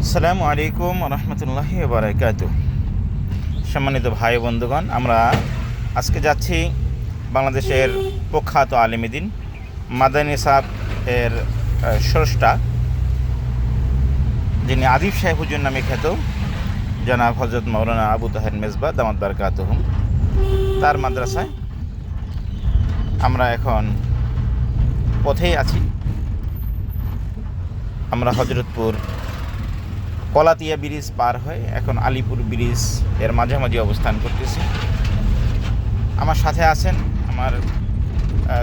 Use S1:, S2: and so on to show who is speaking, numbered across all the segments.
S1: আসসালামু আলাইকুম রহমতুল্লাহি ওয়া বারাকাতুহু। সম্মানিত ভাই বন্ধুগণ, আমরা আজকে যাচ্ছি বাংলাদেশের প্রখ্যাত আলেমদ্বীন মাদানী সাহেব এর স্রষ্টা, যিনি আদিব সাহেব হুজুর নামে খ্যাত, জনাব হযরত মাওলানা আবু তাহের মেজবা দামাত বারাকাতুহুম, তার মাদ্রাসায় আমরা এখন পথেই আছি। আমরা হজরতপুর কলাতিয়া ব্রিজ পার হয়ে এখন আলিপুর ব্রিজ এর মাঝামাঝি অবস্থান করতেছি। আমার সাথে আছেন আমার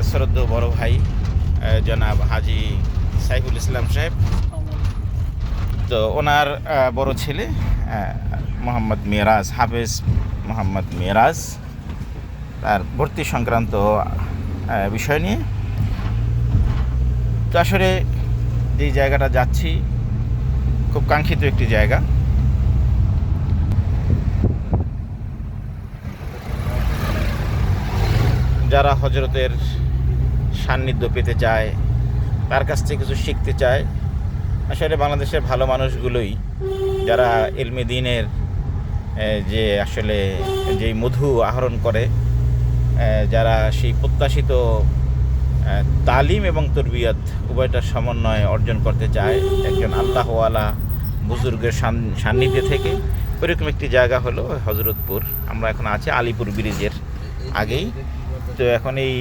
S1: শ্রদ্ধেয় বড় ভাই জনাব হাজি সাইফুল ইসলাম সাহেব, তো ওনার বড় ছেলে মোহাম্মদ মেরাজ, হাফেজ মোহাম্মদ মেরাজ, তার ভর্তি সংক্রান্ত বিষয় নিয়ে। তো আসলে যে জায়গাটা যাচ্ছি খুব কাঙ্ক্ষিত একটি জায়গা। যারা হজরতের সান্নিধ্য পেতে চায়, তার কাছ থেকে কিছু শিখতে চায়, আসলে বাংলাদেশের ভালো মানুষগুলোই যারা ইলমে দ্বীনের যে আসলে যেই মধু আহরণ করে, যারা সেই প্রত্যাশিত তালিম এবং তরবিয়ত উভয়টার সমন্বয় অর্জন করতে চায় একজন আল্লাহওয়ালা বুজুর্গের সান্নিধ্যে থেকে, ওইরকম একটি জায়গা হলো হজরতপুর। আমরা এখন আছি আলিপুর ব্রিজের আগেই। তো এখন এই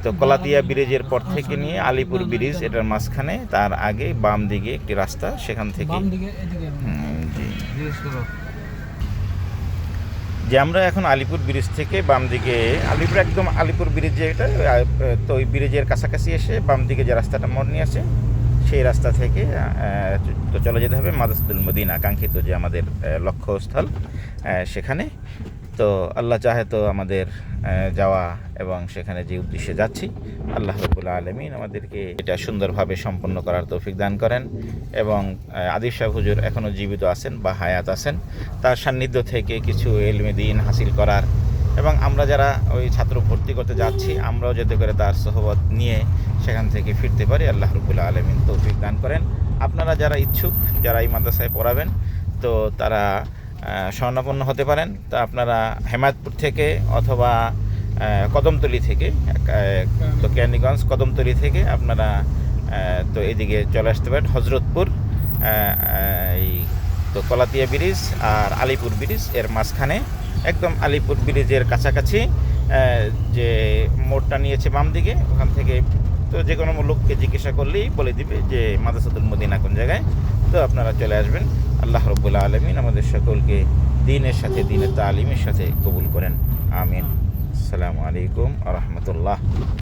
S1: তো কলাতিয়া ব্রিজের পর থেকে নিয়ে আলিপুর ব্রিজ, এটার মাঝখানে তার আগে বাম দিকে একটি রাস্তা, সেখান থেকে যে আমরা এখন আলিপুর ব্রিজ থেকে বাম দিকে, আলিপুর একদম আলিপুর ব্রিজ যেটা, তো ওই ব্রিজের কাছাকাছি এসে বাম দিকে যে রাস্তাটা মোড় নিয়ে আসে, সেই রাস্তা থেকে তো চলে যেতে হবে মাদ্রাসাতুল মদিনা, কাঙ্ক্ষিত যে আমাদের লক্ষ্যস্থল সেখানে। তো আল্লাহ চাহে তো আমাদের যাওয়া এবং সেখানে যে উদ্দেশ্যে যাচ্ছি, আল্লাহ রাব্বুল আলামিন আমাদেরকে এটা সুন্দরভাবে সম্পন্ন করার তৌফিক দান করেন। এবং আদিব সাহেব হুজুর এখনও জীবিত আছেন বা হায়াত আছেন, তার সান্নিধ্য থেকে কিছু ইলমে দ্বীন হাসিল করার, এবং আমরা যারা ওই ছাত্র ভর্তি করতে যাচ্ছি, আমরাও যাতে করে তার সোহবত নিয়ে সেখান থেকে ফিরতে পারি, আল্লাহ রাব্বুল আলামিন তৌফিক দান করেন। আপনারা যারা ইচ্ছুক, যারা এই মাদ্রাসায় পড়াবেন, তো তারা স্বর্ণাপন্ন হতে পারেন। তা আপনারা হেমায়তপুর থেকে অথবা কদমতলী থেকে, তো কেরানীগঞ্জ কদমতলী থেকে আপনারা তো এদিকে চলে আসতে পারেন হজরতপুর, এই তো কলাতিয়া ব্রিজ আর আলিপুর ব্রিজ এর মাঝখানে, একদম আলিপুর ব্রিজের কাছাকাছি যে মোড়টা নিয়েছে বাম দিকে, ওখান থেকে তো যে কোনো লোককে জিজ্ঞাসা করলেই বলে দিবে যে মাদ্রাসাতুল মদিনা কোন জায়গায়। তো আপনারা চলে আসবেন। আল্লাহ রাব্বুল আলামিন আমাদের সকলকে দ্বীনের সাথে, দ্বীনের তালিমের সাথে কবুল করেন। আমিন। আসসালামু আলাইকুম ওয়া রাহমাতুল্লাহ।